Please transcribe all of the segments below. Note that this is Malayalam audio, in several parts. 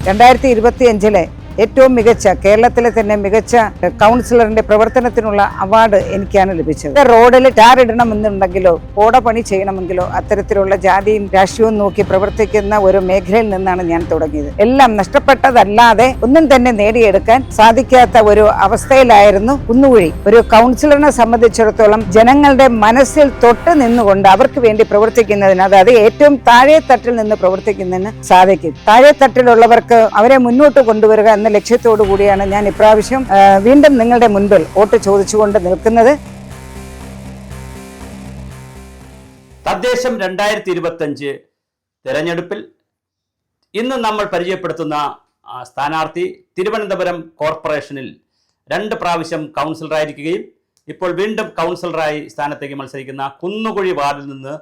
2025 ഏറ്റവും മികച്ച കേരളത്തിലെ തന്നെ മികച്ച കൗൺസിലറിന്റെ പ്രവർത്തനത്തിനുള്ള അവാർഡ് എനിക്കാണ് ലഭിച്ചത്. റോഡിൽ ടാർ ഇടണമെന്നുണ്ടെങ്കിലോ ഓട പണി ചെയ്യണമെങ്കിലോ അത്തരത്തിലുള്ള ജാതിയും രാഷ്ട്രീയവും നോക്കി പ്രവർത്തിക്കുന്ന ഒരു മേഖലയിൽ നിന്നാണ് ഞാൻ തുടങ്ങിയത്. എല്ലാം നഷ്ടപ്പെട്ടതല്ലാതെ ഒന്നും തന്നെ നേടിയെടുക്കാൻ സാധിക്കാത്ത ഒരു അവസ്ഥയിലായിരുന്നു കുന്നുകുഴി. ഒരു കൗൺസിലറിനെ സംബന്ധിച്ചിടത്തോളം ജനങ്ങളുടെ മനസ്സിൽ തൊട്ട് നിന്നുകൊണ്ട് അവർക്ക് വേണ്ടി പ്രവർത്തിക്കുന്നതിന്, അതായത് ഏറ്റവും താഴെ തട്ടിൽ നിന്ന് പ്രവർത്തിക്കുന്നതിന് സാധിക്കും. താഴെ തട്ടിലുള്ളവർക്ക് അവരെ മുന്നോട്ട് കൊണ്ടുവരിക എന്ന ലക്ഷ്യത്തോടു കൂടിയാണ് ഞാൻ ഇപ്രാവശ്യം വീണ്ടും നിങ്ങളുടെ മുൻപിൽ വോട്ട് ചോദിച്ചുകൊണ്ട് നിൽക്കുന്നത്. തദ്ദേശം 2025 തെരഞ്ഞെടുപ്പിൽ ഇന്ന് നമ്മൾ പരിചയപ്പെടുത്തുന്ന സ്ഥാനാർത്ഥി തിരുവനന്തപുരം കോർപ്പറേഷനിൽ 2 പ്രാവശ്യം കൗൺസിലറായിരിക്കുകയും ഇപ്പോൾ വീണ്ടും കൗൺസിലറായി സ്ഥാനത്തേക്ക് മത്സരിക്കുന്ന കുന്നുകുഴി വാർഡിൽ നിന്ന്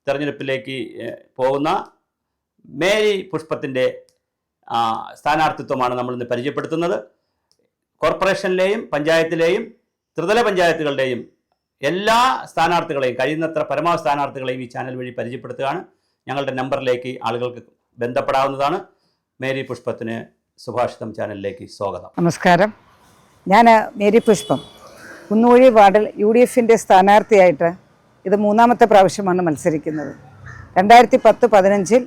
തെരഞ്ഞെടുപ്പിലേക്ക് പോകുന്ന മേരി പുഷ്പത്തിൻ്റെ സ്ഥാനാർത്ഥിത്വമാണ് നമ്മൾ ഇന്ന് പരിചയപ്പെടുത്തുന്നത്. കോർപ്പറേഷനിലെയും പഞ്ചായത്തിലെയും ത്രിതല പഞ്ചായത്തുകളുടെയും എല്ലാ സ്ഥാനാർത്ഥികളെയും, കഴിയുന്നത്ര പരമാവധി സ്ഥാനാർത്ഥികളെയും ഈ ചാനൽ വഴി പരിചയപ്പെടുത്തുകയാണ്. ഞങ്ങളുടെ നമ്പറിലേക്ക് ആളുകൾക്ക് ബന്ധപ്പെടാവുന്നതാണ്. മേരി പുഷ്പത്തിന് സുഭാഷിതം ചാനലിലേക്ക് സ്വാഗതം. നമസ്കാരം. ഞാൻ മേരി പുഷ്പം, കുന്നുകുഴി വാർഡിൽ UDFന്റെ സ്ഥാനാർത്ഥിയായിട്ട് ഇത് 3ാമത്തെ പ്രാവശ്യമാണ് മത്സരിക്കുന്നത്. 2010-15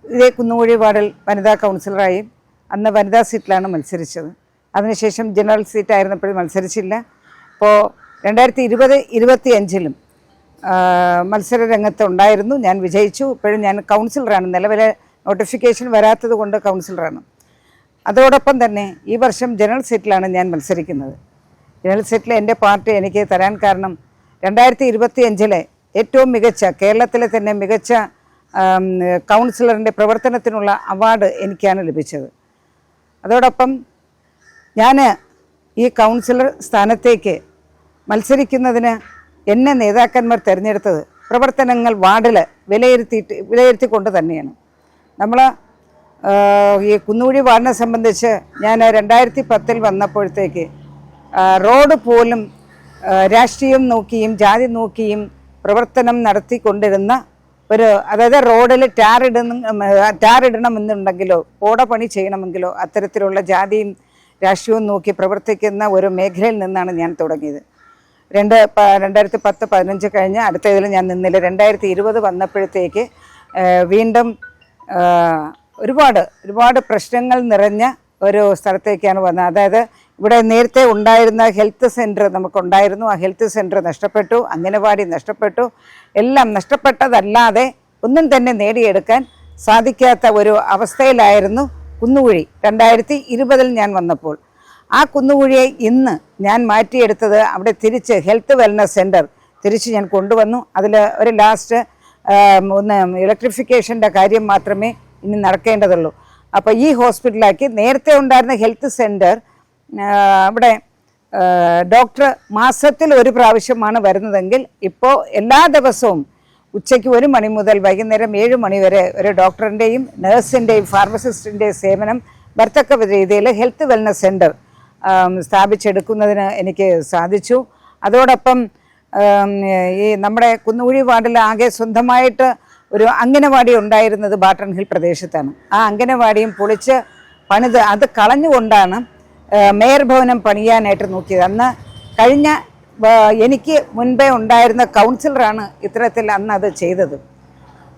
ഇതേ കുന്നുകുഴി വാർഡിൽ വനിതാ കൗൺസിലറായും അന്ന് വനിതാ സീറ്റിലാണ് മത്സരിച്ചത്. അതിനുശേഷം ജനറൽ സീറ്റായിരുന്നപ്പോഴും മത്സരിച്ചില്ല. ഇപ്പോൾ 2020-25 മത്സര രംഗത്തുണ്ടായിരുന്നു. ഞാൻ വിജയിച്ചു. ഇപ്പോഴും ഞാൻ കൗൺസിലറാണ്. നിലവിലെ നോട്ടിഫിക്കേഷൻ വരാത്തത് കൊണ്ട് കൗൺസിലറാണ്. അതോടൊപ്പം തന്നെ ഈ വർഷം ജനറൽ സീറ്റിലാണ് ഞാൻ മത്സരിക്കുന്നത്. ജനറൽ സീറ്റിൽ എൻ്റെ പാർട്ടി എനിക്ക് തരാൻ കാരണം 2025 ഏറ്റവും മികച്ച കേരളത്തിലെ തന്നെ മികച്ച കൗൺസിലറിൻ്റെ പ്രവർത്തനത്തിനുള്ള അവാർഡ് എനിക്കാണ് ലഭിച്ചത്. അതോടൊപ്പം ഞാൻ ഈ കൗൺസിലർ സ്ഥാനത്തേക്ക് മത്സരിക്കുന്നതിന് എന്നെ നേതാക്കന്മാർ തിരഞ്ഞെടുത്തത് പ്രവർത്തനങ്ങൾ വാർഡിൽ വിലയിരുത്തിക്കൊണ്ട് തന്നെയാണ്. നമ്മൾ ഈ കുന്നുകുഴി വാർഡിനെ സംബന്ധിച്ച് ഞാൻ 2010 വന്നപ്പോഴത്തേക്ക് റോഡ് പോലും രാഷ്ട്രീയം നോക്കിയും ജാതി നോക്കിയും പ്രവർത്തനം നടത്തിക്കൊണ്ടിരുന്ന അതായത് റോഡിൽ ടാർ ഇടണമെന്നുണ്ടെങ്കിലോ ഓട പണി ചെയ്യണമെങ്കിലോ അത്തരത്തിലുള്ള ജാതിയും രാഷ്ട്രീയവും നോക്കി പ്രവർത്തിക്കുന്ന ഒരു മേഖലയിൽ നിന്നാണ് ഞാൻ തുടങ്ങിയത്. 2010-15 കഴിഞ്ഞ് അടുത്ത ഇതിൽ ഞാൻ നിന്നില്ല. 2020 വന്നപ്പോഴത്തേക്ക് വീണ്ടും ഒരുപാട് പ്രശ്നങ്ങൾ നിറഞ്ഞ ഒരു സ്ഥലത്തേക്കാണ് വന്നത്. അതായത് ഇവിടെ നേരത്തെ ഉണ്ടായിരുന്ന ഹെൽത്ത് സെൻറ്റർ നമുക്കുണ്ടായിരുന്നു. ആ ഹെൽത്ത് സെൻറ്റർ നഷ്ടപ്പെട്ടു, അംഗനവാടി നഷ്ടപ്പെട്ടു. എല്ലാം നഷ്ടപ്പെട്ടതല്ലാതെ ഒന്നും തന്നെ നേടിയെടുക്കാൻ സാധിക്കാത്ത ഒരു അവസ്ഥയിലായിരുന്നു കുന്നുകുഴി 2020 ഞാൻ വന്നപ്പോൾ. ആ കുന്നുകുഴിയെ ഇന്ന് ഞാൻ മാറ്റിയെടുത്തത് അവിടെ തിരിച്ച് ഹെൽത്ത് വെൽനസ് സെൻറ്റർ തിരിച്ച് ഞാൻ കൊണ്ടുവന്നു. അതിൽ ഒരു ലാസ്റ്റ് ഒന്ന് ഇലക്ട്രിഫിക്കേഷൻ്റെ കാര്യം മാത്രമേ ഇനി നടക്കേണ്ടതുള്ളൂ. അപ്പോൾ ഈ ഹോസ്പിറ്റലാക്കി നേരത്തെ ഉണ്ടായിരുന്ന ഹെൽത്ത് സെൻറ്റർ അവിടെ ഡോക്ടർ മാസത്തിൽ 1 പ്രാവശ്യമാണ് വരുന്നതെങ്കിൽ ഇപ്പോൾ എല്ലാ ദിവസവും ഉച്ചയ്ക്ക് 1 മണി മുതൽ വൈകുന്നേരം 7 മണി വരെ ഒരു ഡോക്ടറിൻ്റെയും നഴ്സിൻ്റെയും ഫാർമസിസ്റ്റിൻ്റെയും സേവനം വരത്തക്ക രീതിയിൽ ഹെൽത്ത് വെൽനസ് സെൻറ്റർ സ്ഥാപിച്ചെടുക്കുന്നതിന് എനിക്ക് സാധിച്ചു. അതോടൊപ്പം ഈ നമ്മുടെ കുന്നുകുഴി വാർഡിൽ ആകെ സ്വന്തമായിട്ട് ഒരു അംഗനവാടി ഉണ്ടായിരുന്നത് ബാട്ടൺ ഹിൽ പ്രദേശത്താണ്. ആ അംഗനവാടിയും പൊളിച്ച് പണിത് അത് കളഞ്ഞുകൊണ്ടാണ് മേയർ ഭവനം പണിയാനായിട്ട് നോക്കിയത്. അന്ന് കഴിഞ്ഞ എനിക്ക് മുൻപേ ഉണ്ടായിരുന്ന കൗൺസിലറാണ് ഇത്തരത്തിൽ അന്ന് അത് ചെയ്തത്.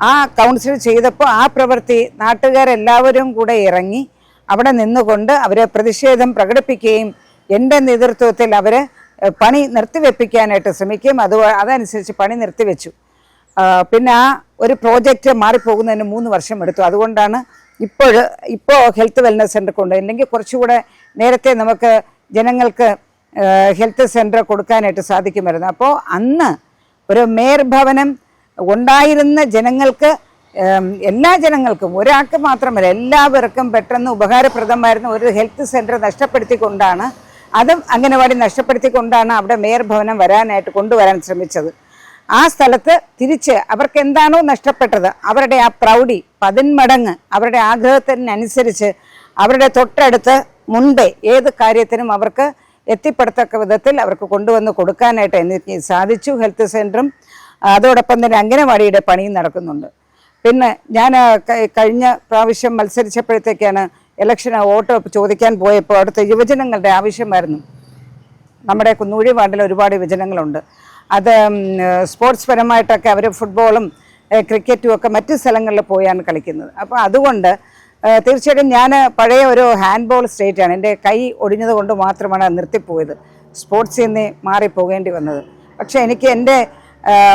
ആ കൗൺസിലർ ചെയ്തപ്പോൾ ആ പ്രവൃത്തി നാട്ടുകാരെല്ലാവരും കൂടെ ഇറങ്ങി അവിടെ നിന്നുകൊണ്ട് അവരെ പ്രതിഷേധം പ്രകടിപ്പിക്കുകയും എൻ്റെ നേതൃത്വത്തിൽ അവരെ പണി നിർത്തിവെപ്പിക്കാനായിട്ട് ശ്രമിക്കുകയും അതനുസരിച്ച് പണി നിർത്തിവെച്ചു. പിന്നെ ആ ഒരു പ്രോജക്റ്റ് മാറിപ്പോകുന്നതിന് 3 വർഷം എടുത്തു. അതുകൊണ്ടാണ് ഇപ്പോൾ ഹെൽത്ത് വെൽനസ് സെൻറ്റർ കൊണ്ട്, അല്ലെങ്കിൽ കുറച്ചുകൂടെ നേരത്തെ നമുക്ക് ജനങ്ങൾക്ക് ഹെൽത്ത് സെൻറ്റർ കൊടുക്കാനായിട്ട് സാധിക്കുമായിരുന്നു. അപ്പോൾ അന്ന് ഒരു മേയർ ഭവനം ഉണ്ടായിരുന്ന ജനങ്ങൾക്ക്, എല്ലാ ജനങ്ങൾക്കും, ഒരാൾക്ക് മാത്രമല്ല എല്ലാവർക്കും പെട്ടെന്ന് ഉപകാരപ്രദമായിരുന്ന ഒരു ഹെൽത്ത് സെൻറ്റർ നഷ്ടപ്പെടുത്തിക്കൊണ്ടാണ്, അതും അംഗനവാടി നഷ്ടപ്പെടുത്തിക്കൊണ്ടാണ് അവിടെ മേയർ ഭവനം കൊണ്ടുവരാൻ ശ്രമിച്ചത്. ആ സ്ഥലത്ത് തിരിച്ച് അവർക്ക് എന്താണോ നഷ്ടപ്പെട്ടത് അവരുടെ ആ പ്രൗഢി 10 മടങ്ങ് അവരുടെ ആഗ്രഹത്തിനനുസരിച്ച് അവരുടെ തൊട്ടടുത്ത് മുൻപേ ഏത് കാര്യത്തിനും അവർക്ക് എത്തിപ്പെടുത്തക്ക വിധത്തിൽ അവർക്ക് കൊണ്ടുവന്ന് കൊടുക്കാനായിട്ട് എനിക്ക് സാധിച്ചു. ഹെൽത്ത് സെൻറ്ററും അതോടൊപ്പം തന്നെ അംഗനവാടിയുടെ പണിയും നടക്കുന്നുണ്ട്. പിന്നെ ഞാൻ കഴിഞ്ഞ പ്രാവശ്യം മത്സരിച്ചപ്പോഴത്തേക്കാണ് ഇലക്ഷന് വോട്ട് ചോദിക്കാൻ പോയപ്പോൾ അവിടുത്തെ യുവജനങ്ങളുടെ ആവശ്യമായിരുന്നു. നമ്മുടെ കുന്നൂഴി വാർഡിൽ ഒരുപാട് യുവജനങ്ങളുണ്ട്. അത് സ്പോർട്സ് പരമായിട്ടൊക്കെ അവർ ഫുട്ബോളും ക്രിക്കറ്റും ഒക്കെ മറ്റു സ്ഥലങ്ങളിൽ പോയാണ് കളിക്കുന്നത്. അപ്പോൾ അതുകൊണ്ട് തീർച്ചയായിട്ടും ഞാൻ പഴയ ഒരു ഹാൻഡ്ബോൾ സ്റ്റേറ്റാണ്. എൻ്റെ കൈ ഒടിഞ്ഞത് കൊണ്ട് മാത്രമാണ് നിർത്തിപ്പോയത്, സ്പോർട്സിൽ നിന്ന് മാറിപ്പോകേണ്ടി വന്നത്. പക്ഷേ എനിക്ക് എൻ്റെ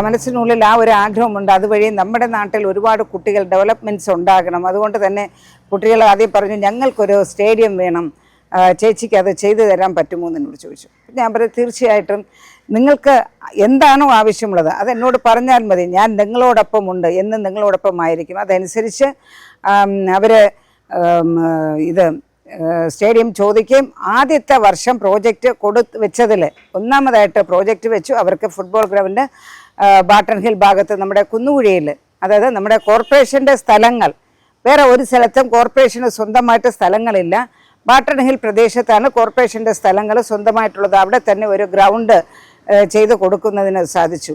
മനസ്സിനുള്ളിൽ ആ ഒരു ആഗ്രഹമുണ്ട്. അതുവഴി നമ്മുടെ നാട്ടിൽ ഒരുപാട് കുട്ടികൾ ഡെവലപ്മെൻറ്റ്സ് ഉണ്ടാകണം. അതുകൊണ്ട് തന്നെ കുട്ടികൾ ആദ്യം പറഞ്ഞു ഞങ്ങൾക്കൊരു സ്റ്റേഡിയം വേണം, ചേച്ചിക്ക് അത് ചെയ്തു തരാൻ പറ്റുമോ എന്ന് എന്നോട് ചോദിച്ചു. ഞാൻ പറഞ്ഞു തീർച്ചയായിട്ടും നിങ്ങൾക്ക് എന്താണോ ആവശ്യമുള്ളത് അതെന്നോട് പറഞ്ഞാൽ മതി, ഞാൻ നിങ്ങളോടൊപ്പം ഉണ്ട്, എന്നും നിങ്ങളോടൊപ്പം ആയിരിക്കും. അതനുസരിച്ച് അവർ ഇത് സ്റ്റേഡിയം ചോദിക്കുകയും ആദ്യത്തെ വർഷം പ്രോജക്റ്റ് വെച്ചതിൽ ഒന്നാമതായിട്ട് പ്രോജക്റ്റ് വെച്ചു. അവർക്ക് ഫുട്ബോൾ ഗ്രൗണ്ട് ബാട്ടൺ ഹിൽ ഭാഗത്ത് നമ്മുടെ കുന്നുകുഴിയിൽ, അതായത് നമ്മുടെ കോർപ്പറേഷൻ്റെ സ്ഥലങ്ങൾ, വേറെ ഒരു സ്ഥലത്തും കോർപ്പറേഷന് സ്വന്തമായിട്ട് സ്ഥലങ്ങളില്ല. ബാട്ടൺ ഹിൽ പ്രദേശത്താണ് കോർപ്പറേഷൻ്റെ സ്ഥലങ്ങൾ സ്വന്തമായിട്ടുള്ളത്. അവിടെ തന്നെ ഒരു ഗ്രൗണ്ട് ചെയ്ത് കൊടുക്കുന്നതിന് സാധിച്ചു.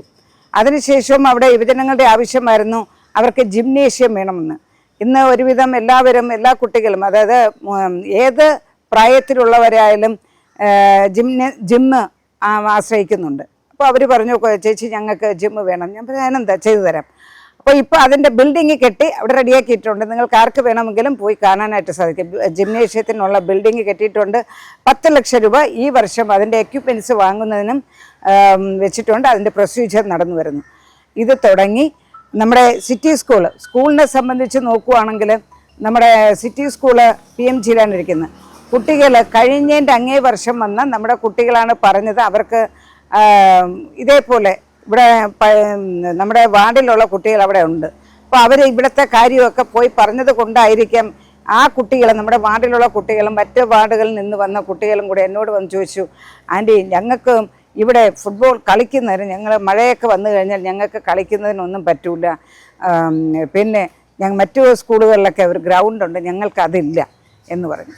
അതിനുശേഷം അവിടെ യുവജനങ്ങളുടെ ആവശ്യമായിരുന്നു അവർക്ക് ജിംനേഷ്യം വേണമെന്ന്. ഇന്ന് ഒരുവിധം എല്ലാ കുട്ടികളും, അതായത് ഏത് പ്രായത്തിലുള്ളവരായാലും ജിമ്മ് ആശ്രയിക്കുന്നുണ്ട്. അപ്പോൾ അവർ പറഞ്ഞു ചേച്ചി ഞങ്ങൾക്ക് ജിമ്മ് വേണം. ഞാൻ പറഞ്ഞു അതിനെന്താ ചെയ്തു തരാം. അപ്പോൾ ഇപ്പോൾ അതിൻ്റെ ബിൽഡിങ് കെട്ടി അവിടെ റെഡിയാക്കിയിട്ടുണ്ട്. നിങ്ങൾക്ക് ആർക്ക് വേണമെങ്കിലും പോയി കാണാനായിട്ട് സാധിക്കും. ജിംനേഷ്യത്തിനുള്ള ബിൽഡിങ് കെട്ടിയിട്ടുണ്ട്. 10 ലക്ഷം രൂപ ഈ വർഷം അതിൻ്റെ എക്യുപ്മെൻറ്റ്സ് വാങ്ങുന്നതിനും വെച്ചിട്ടുണ്ട്. അതിൻ്റെ പ്രൊസീജിയർ നടന്നു വരുന്നു. ഇത് തുടങ്ങി നമ്മുടെ സിറ്റി സ്കൂളിനെ സംബന്ധിച്ച് നോക്കുകയാണെങ്കിൽ നമ്മുടെ സിറ്റി സ്കൂള് PMGയിലാണ് ഇരിക്കുന്നത്. കുട്ടികൾ കഴിഞ്ഞതിൻ്റെ അങ്ങേ വർഷം വന്ന നമ്മുടെ കുട്ടികളാണ് പറഞ്ഞത് അവർക്ക് ഇതേപോലെ ഇവിടെ നമ്മുടെ വാർഡിലുള്ള കുട്ടികൾ അവിടെ ഉണ്ട്. അപ്പോൾ അവർ ഇവിടുത്തെ കാര്യമൊക്കെ പോയി പറഞ്ഞത് കൊണ്ടായിരിക്കാം ആ കുട്ടികൾ, നമ്മുടെ വാർഡിലുള്ള കുട്ടികളും മറ്റ് വാർഡുകളിൽ നിന്ന് വന്ന കുട്ടികളും കൂടെ എന്നോട് വന്ന് ചോദിച്ചു, ആൻറ്റി ഞങ്ങൾക്ക് ഇവിടെ ഫുട്ബോൾ കളിക്കുന്നതിന് ഞങ്ങൾ മഴയൊക്കെ വന്നു കഴിഞ്ഞാൽ ഞങ്ങൾക്ക് കളിക്കുന്നതിനൊന്നും പറ്റൂല, പിന്നെ മറ്റു സ്കൂളുകളിലൊക്കെ ഒരു ഗ്രൗണ്ടുണ്ട്, ഞങ്ങൾക്കതില്ല എന്ന് പറഞ്ഞു.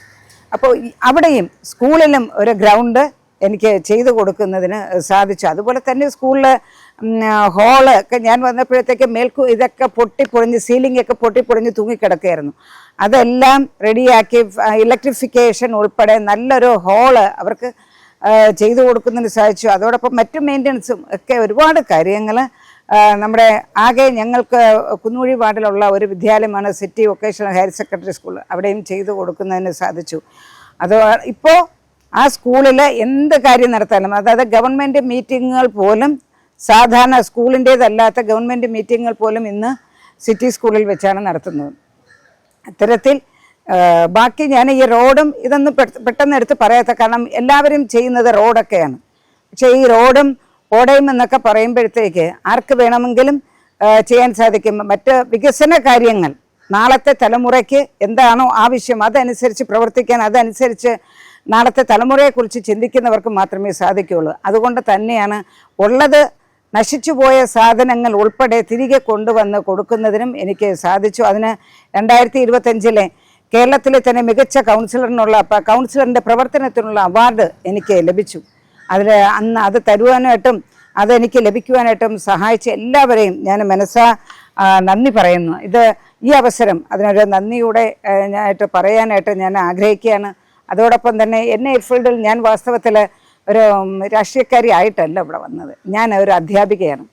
അപ്പോൾ അവിടെയും സ്കൂളിലും ഒരു ഗ്രൗണ്ട് എനിക്ക് ചെയ്തു കൊടുക്കുന്നതിന് സാധിച്ചു. അതുപോലെ തന്നെ സ്കൂളിൽ ഹോള് ഒക്കെ ഞാൻ വന്നപ്പോഴത്തേക്ക് ഇതൊക്കെ പൊട്ടിപ്പൊളിഞ്ഞ് സീലിംഗ് ഒക്കെ പൊട്ടിപ്പൊളിഞ്ഞ് തൂങ്ങിക്കിടക്കുകയായിരുന്നു. അതെല്ലാം റെഡിയാക്കി ഇലക്ട്രിഫിക്കേഷൻ ഉൾപ്പെടെ നല്ലൊരു ഹോള് അവർക്ക് ചെയ്തു കൊടുക്കുന്നതിന് സാധിച്ചു. അതോടൊപ്പം മറ്റു മെയിൻ്റനൻസും ഒക്കെ ഒരുപാട് കാര്യങ്ങൾ നമ്മുടെ ആകെ ഞങ്ങൾക്ക് കുന്നൂഴി വാർഡിലുള്ള ഒരു വിദ്യാലയമാണ് city vocational higher secondary school, അവിടെയും ചെയ്തു കൊടുക്കുന്നതിന് സാധിച്ചു. അത് ഇപ്പോൾ ആ സ്കൂളിൽ എന്ത് കാര്യം നടത്താനും, അതായത് ഗവൺമെൻറ് മീറ്റിങ്ങുകൾ പോലും, സാധാരണ സ്കൂളിൻ്റേതല്ലാത്ത ഗവൺമെൻറ് മീറ്റിങ്ങുകൾ പോലും ഇന്ന് സിറ്റി സ്കൂളിൽ വെച്ചാണ് നടത്തുന്നത്. അത്തരത്തിൽ ബാക്കി ഞാൻ ഈ റോഡും ഇതൊന്നും പെട്ടെന്ന് എടുത്ത് പറയാത്ത, കാരണം എല്ലാവരും ചെയ്യുന്നത് റോഡൊക്കെയാണ്. പക്ഷേ ഈ റോഡും ഓടയും എന്നൊക്കെ പറയുമ്പോഴത്തേക്ക് ആർക്ക് വേണമെങ്കിലും ചെയ്യാൻ സാധിക്കും. മറ്റ് വികസന കാര്യങ്ങൾ നാളത്തെ തലമുറയ്ക്ക് എന്താണോ ആവശ്യം അതനുസരിച്ച് പ്രവർത്തിക്കാൻ, അതനുസരിച്ച് നാളത്തെ തലമുറയെക്കുറിച്ച് ചിന്തിക്കുന്നവർക്ക് മാത്രമേ സാധിക്കുകയുള്ളൂ. അതുകൊണ്ട് തന്നെയാണ് ഉള്ളത് നശിച്ചുപോയ സാധനങ്ങൾ ഉൾപ്പെടെ തിരികെ കൊണ്ടുവന്ന് കൊടുക്കുന്നതിനും എനിക്ക് സാധിച്ചു. അതിന് 2025 കേരളത്തിലെ തന്നെ മികച്ച കൗൺസിലറിൻ്റെ പ്രവർത്തനത്തിനുള്ള അവാർഡ് എനിക്ക് ലഭിച്ചു. അന്ന് അത് തരുവാനായിട്ടും അതെനിക്ക് ലഭിക്കുവാനായിട്ടും സഹായിച്ച എല്ലാവരെയും ഞാൻ നന്ദി പറയുന്നു. ഈ അവസരം അതിനൊരു നന്ദിയൂടെ പറയാനായിട്ട് ഞാൻ ആഗ്രഹിക്കുകയാണ്. അതോടൊപ്പം തന്നെ ഫീൽഡിൽ ഞാൻ വാസ്തവത്തിൽ ഒരു രാഷ്ട്രീയക്കാരി ആയിട്ടല്ല ഇവിടെ വന്നത്. ഞാൻ ഒരു അധ്യാപികയാണ്.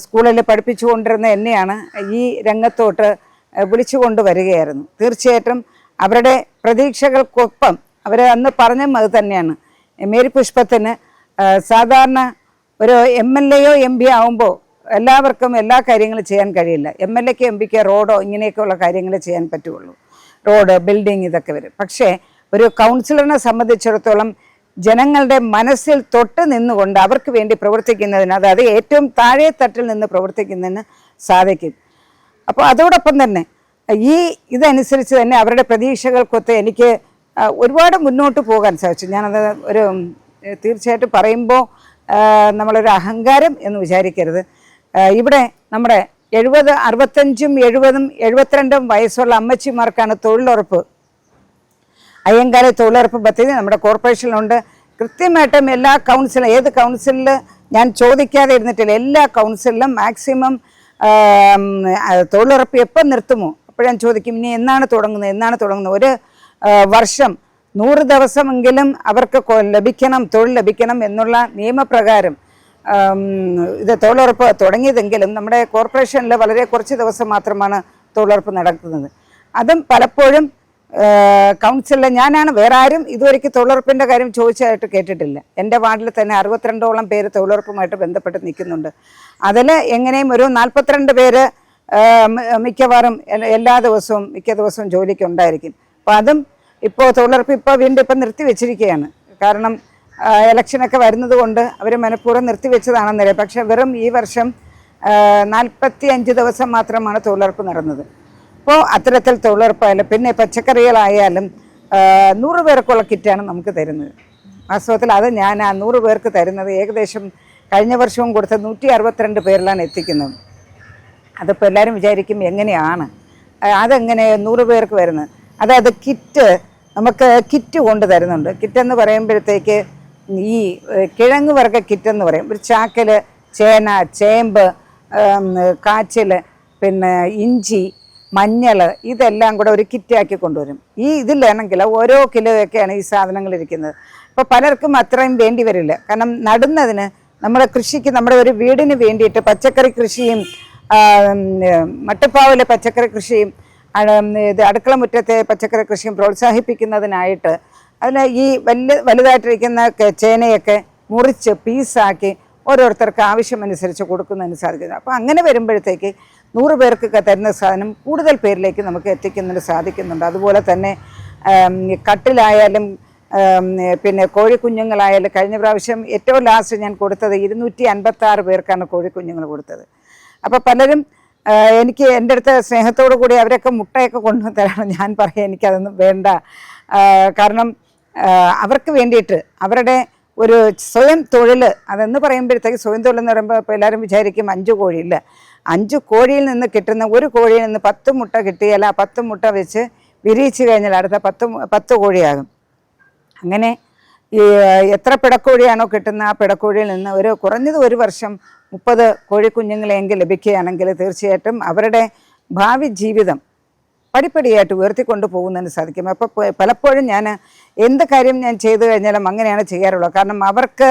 സ്കൂളിൽ പഠിപ്പിച്ചുകൊണ്ടിരുന്ന എന്നെയാണ് ഈ രംഗത്തോട്ട് വിളിച്ചു വരികയായിരുന്നു. തീർച്ചയായിട്ടും അവരുടെ പ്രതീക്ഷകൾക്കൊപ്പം അവർ അന്ന് പറഞ്ഞതും അത് തന്നെയാണ്. മേരി പുഷ്പത്തിന് സാധാരണ ഒരു MLAയോ MP ആവുമ്പോൾ എല്ലാവർക്കും എല്ലാ കാര്യങ്ങളും ചെയ്യാൻ കഴിയില്ല. MLAക്ക് MPക്ക് റോഡോ ഇങ്ങനെയൊക്കെയുള്ള കാര്യങ്ങൾ ചെയ്യാൻ പറ്റുള്ളൂ. റോഡ്, ബിൽഡിംഗ് ഇതൊക്കെ വരും. പക്ഷേ ഒരു കൗൺസിലറിനെ സംബന്ധിച്ചിടത്തോളം ജനങ്ങളുടെ മനസ്സിൽ തൊട്ട് നിന്നുകൊണ്ട് അവർക്ക് വേണ്ടി പ്രവർത്തിക്കുന്നതിന്, അതായത് ഏറ്റവും താഴെ തട്ടിൽ നിന്ന് പ്രവർത്തിക്കുന്നതിന് സാധിക്കും. അപ്പോൾ അതോടൊപ്പം തന്നെ ഇതനുസരിച്ച് തന്നെ അവരുടെ പ്രതീക്ഷകൾക്കൊത്ത് എനിക്ക് ഒരുപാട് മുന്നോട്ട് പോകാൻ സാധിച്ചു. ഞാനത് തീർച്ചയായിട്ടും പറയുമ്പോൾ നമ്മളൊരു അഹങ്കാരം എന്ന് വിചാരിക്കരുത്. ഇവിടെ നമ്മുടെ 70, 65, 70, 72 വയസ്സുള്ള അമ്മച്ചിമാർക്കാണ് തൊഴിലുറപ്പ്, അയ്യങ്കാളി തൊഴിലുറപ്പ് പദ്ധതി നമ്മുടെ കോർപ്പറേഷനിലുണ്ട്. കൃത്യമായിട്ടും എല്ലാ കൗൺസിലും, ഏത് കൗൺസിലിൽ ഞാൻ ചോദിക്കാതെ ഇരുന്നിട്ടില്ല, എല്ലാ കൗൺസിലിലും മാക്സിമം തൊഴിലുറപ്പ് എപ്പം നിർത്തുമോ അപ്പോൾ ഞാൻ ചോദിക്കും ഇനി എന്നാണ് തുടങ്ങുന്നത് ഒരു വർഷം 100 ദിവസമെങ്കിലും അവർക്ക് തൊഴിൽ ലഭിക്കണം എന്നുള്ള നിയമപ്രകാരം ഇത് തൊഴിലുറപ്പ് തുടങ്ങിയതെങ്കിലും നമ്മുടെ കോർപ്പറേഷനിൽ വളരെ കുറച്ച് ദിവസം മാത്രമാണ് തൊഴിലുറപ്പ് നടക്കുന്നത്. അതും പലപ്പോഴും കൗൺസിലിൽ ഞാനാണ്, വേറെ ആരും ഇതുവരെയ്ക്ക് തൊഴിലുറപ്പിൻ്റെ കാര്യം ചോദിച്ചതായിട്ട് കേട്ടിട്ടില്ല. എൻ്റെ വാർഡിൽ തന്നെ 62ഓളം പേര് തൊഴിലുറപ്പുമായിട്ട് ബന്ധപ്പെട്ട് നിൽക്കുന്നുണ്ട്. അതിൽ എങ്ങനെയും ഒരു 42 പേര് മിക്കവാറും മിക്ക ദിവസവും ജോലിക്ക് ഉണ്ടായിരിക്കും. അപ്പോൾ അതും ഇപ്പോൾ തൊഴിലുറപ്പ് വീണ്ടും നിർത്തിവെച്ചിരിക്കുകയാണ്. കാരണം ഇലക്ഷനൊക്കെ വരുന്നത് കൊണ്ട് അവർ മനഃപൂർവ്വം നിർത്തിവെച്ചതാണെന്നറിയാം. പക്ഷെ വെറും ഈ വർഷം 45 ദിവസം മാത്രമാണ് തൊഴിലുറപ്പ് നടന്നത്. അപ്പോൾ അത്തരത്തിൽ തൊഴിലുറപ്പായാലും പിന്നെ പച്ചക്കറികളായാലും 100 പേർക്കുള്ള കിറ്റാണ് നമുക്ക് തരുന്നത്. വാസ്തവത്തിൽ അത് ഞാൻ ആ 100 പേർക്ക് തരുന്നത് ഏകദേശം കഴിഞ്ഞ വർഷവും കൊടുത്ത 162 പേരിലാണ് എത്തിക്കുന്നത്. അതിപ്പോൾ എല്ലാവരും വിചാരിക്കും എങ്ങനെയാണ് അതെങ്ങനെ 100 പേർക്ക് വരുന്നത്. അതായത് നമുക്ക് കിറ്റ് കൊണ്ട് തരുന്നുണ്ട്. കിറ്റെന്ന് പറയുമ്പോഴത്തേക്ക് ഈ കിഴങ്ങ് വർഗ്ഗ കിറ്റെന്ന് പറയും. ഒരു ചാക്കിൽ ചേന, ചേമ്പ്, കാച്ചിൽ, പിന്നെ ഇഞ്ചി, മഞ്ഞൾ ഇതെല്ലാം കൂടെ ഒരു കിറ്റാക്കി കൊണ്ടുവരും. ഇതിലാണെങ്കിൽ ഓരോ കിലോയൊക്കെയാണ് ഈ സാധനങ്ങൾ ഇരിക്കുന്നത്. അപ്പോൾ പലർക്കും അത്രയും വേണ്ടി വരില്ല. കാരണം നടുന്നതിന് നമ്മുടെ കൃഷിക്ക് നമ്മുടെ ഒരു വീടിന് വേണ്ടിയിട്ട് പച്ചക്കറി കൃഷിയും മട്ടുപ്പാവിലെ പച്ചക്കറി കൃഷിയും അടുക്കള മുറ്റത്തെ പച്ചക്കറി കൃഷിയും പ്രോത്സാഹിപ്പിക്കുന്നതിനായിട്ട് അതിൽ ഈ വലുതായിട്ടിരിക്കുന്ന ചേനയൊക്കെ മുറിച്ച് പീസാക്കി ഓരോരുത്തർക്ക് ആവശ്യമനുസരിച്ച് കൊടുക്കുന്നതിന് സാധിക്കുന്നത്. അപ്പോൾ അങ്ങനെ വരുമ്പോഴത്തേക്ക് 100 പേർക്ക് തരുന്ന സാധനം കൂടുതൽ പേരിലേക്ക് നമുക്ക് എത്തിക്കുന്നതിന് സാധിക്കുന്നുണ്ട്. അതുപോലെ തന്നെ കട്ടിലായാലും പിന്നെ കോഴിക്കുഞ്ഞുങ്ങളായാലും കഴിഞ്ഞ പ്രാവശ്യം ഏറ്റവും ലാസ്റ്റ് ഞാൻ കൊടുത്തത് 256 പേർക്കാണ് കോഴിക്കുഞ്ഞുങ്ങൾ കൊടുത്തത്. അപ്പോൾ പലരും എനിക്ക് എൻ്റെ അടുത്ത് സ്നേഹത്തോടു കൂടി അവരൊക്കെ മുട്ടയൊക്കെ കൊണ്ടുവന്ന് തരാണ്. ഞാൻ പറയാം എനിക്കതൊന്നും വേണ്ട. കാരണം അവർക്ക് വേണ്ടിയിട്ട് അവരുടെ ഒരു സ്വയം തൊഴിൽ അതെന്ന് പറയുമ്പോഴത്തേക്ക് സ്വയം തൊഴിൽ എന്ന് പറയുമ്പോൾ ഇപ്പോൾ എല്ലാവരും വിചാരിക്കും 5 കോഴിയില്ല. 5 കോഴിയിൽ നിന്ന് കിട്ടുന്ന ഒരു കോഴിയിൽ നിന്ന് 10 മുട്ട കിട്ടിയാൽ ആ 10 മുട്ട വെച്ച് വിരിയിച്ച് കഴിഞ്ഞാൽ അടുത്ത 10 കോഴിയാകും. അങ്ങനെ ഈ എത്ര പിടക്കോഴിയാണോ കിട്ടുന്ന ആ പിടക്കോഴിയിൽ നിന്ന് കുറഞ്ഞത് ഒരു വർഷം 30 കോഴിക്കുഞ്ഞുങ്ങളെങ്കിൽ ലഭിക്കുകയാണെങ്കിൽ തീർച്ചയായിട്ടും അവരുടെ ഭാവി ജീവിതം പടിപ്പടിയായിട്ട് ഉയർത്തിക്കൊണ്ട് പോകുന്നതിന് സാധിക്കും. അപ്പോൾ പലപ്പോഴും ഞാൻ എന്ത് കാര്യം ഞാൻ ചെയ്തു കഴിഞ്ഞാലും അങ്ങനെയാണ് ചെയ്യാറുള്ളത്. കാരണം അവർക്ക്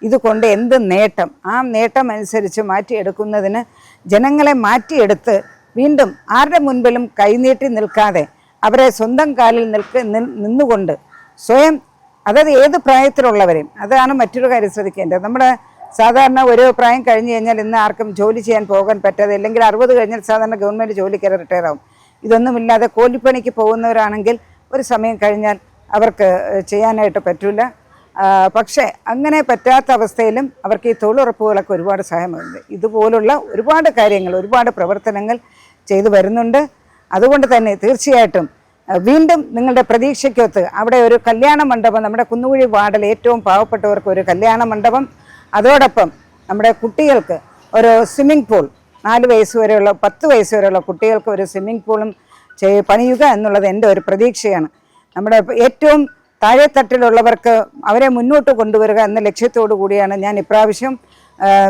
ഇതുകൊണ്ട് എന്ത് നേട്ടം, ആ നേട്ടം അനുസരിച്ച് മാറ്റിയെടുക്കുന്നതിന് ജനങ്ങളെ മാറ്റിയെടുത്ത് വീണ്ടും ആരുടെ മുൻപിലും കൈനീട്ടി നിൽക്കാതെ അവരെ സ്വന്തം കാലിൽ നിന്നുകൊണ്ട് സ്വയം, അതായത് ഏത് പ്രായത്തിലുള്ളവരെയും, അതാണ് മറ്റൊരു കാര്യം ശ്രദ്ധിക്കേണ്ടത്. നമ്മുടെ സാധാരണ ഒരു പ്രായം കഴിഞ്ഞ് കഴിഞ്ഞാൽ ഇന്ന് ആർക്കും ജോലി ചെയ്യാൻ പോകാൻ പറ്റാതെ, അല്ലെങ്കിൽ 60 കഴിഞ്ഞാൽ സാധാരണ ഗവൺമെൻറ് ജോലിക്കാരെ റിട്ടയർ ആവും. ഇതൊന്നുമില്ലാതെ കൂലിപ്പണിക്ക് പോകുന്നവരാണെങ്കിൽ ഒരു സമയം കഴിഞ്ഞാൽ അവർക്ക് ചെയ്യാനായിട്ട് പറ്റില്ല. പക്ഷേ അങ്ങനെ പറ്റാത്ത അവസ്ഥയിലും അവർക്ക് ഈ തൊഴിലുറപ്പുകളൊക്കെ ഒരുപാട് സഹായമുണ്ട്. ഇതുപോലുള്ള ഒരുപാട് കാര്യങ്ങൾ, ഒരുപാട് പ്രവർത്തനങ്ങൾ ചെയ്തു വരുന്നുണ്ട്. അതുകൊണ്ട് തന്നെ തീർച്ചയായിട്ടും വീണ്ടും നിങ്ങളുടെ പ്രതീക്ഷയ്ക്കൊത്ത് അവിടെ ഒരു കല്യാണ മണ്ഡപം, നമ്മുടെ കുന്നുകുഴി വാർഡിൽ ഏറ്റവും പാവപ്പെട്ടവർക്ക് ഒരു കല്യാണ മണ്ഡപം, അതോടൊപ്പം നമ്മുടെ കുട്ടികൾക്ക് ഒരു സ്വിമ്മിംഗ് പൂൾ, 4 വയസ്സ് വരെയുള്ള 10 വയസ്സ് വരെയുള്ള കുട്ടികൾക്ക് ഒരു സ്വിമ്മിംഗ് പൂളും പണിയുക എന്നുള്ളത് എൻ്റെ ഒരു പ്രതീക്ഷയാണ്. നമ്മുടെ ഏറ്റവും താഴെത്തട്ടിലുള്ളവർക്ക് അവരെ മുന്നോട്ട് കൊണ്ടുവരിക എന്ന ലക്ഷ്യത്തോടു കൂടിയാണ് ഞാൻ ഇപ്രാവശ്യം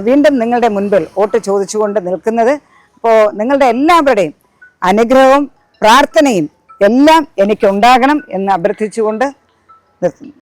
വീണ്ടും നിങ്ങളുടെ മുൻപിൽ വോട്ട് ചോദിച്ചുകൊണ്ട് നിൽക്കുന്നത്. അപ്പോൾ നിങ്ങളുടെ എല്ലാവരുടെയും അനുഗ്രഹവും പ്രാർത്ഥനയും എല്ലാം എനിക്കുണ്ടാകണം എന്ന് അഭ്യർത്ഥിച്ചുകൊണ്ട് നിർത്തുന്നു.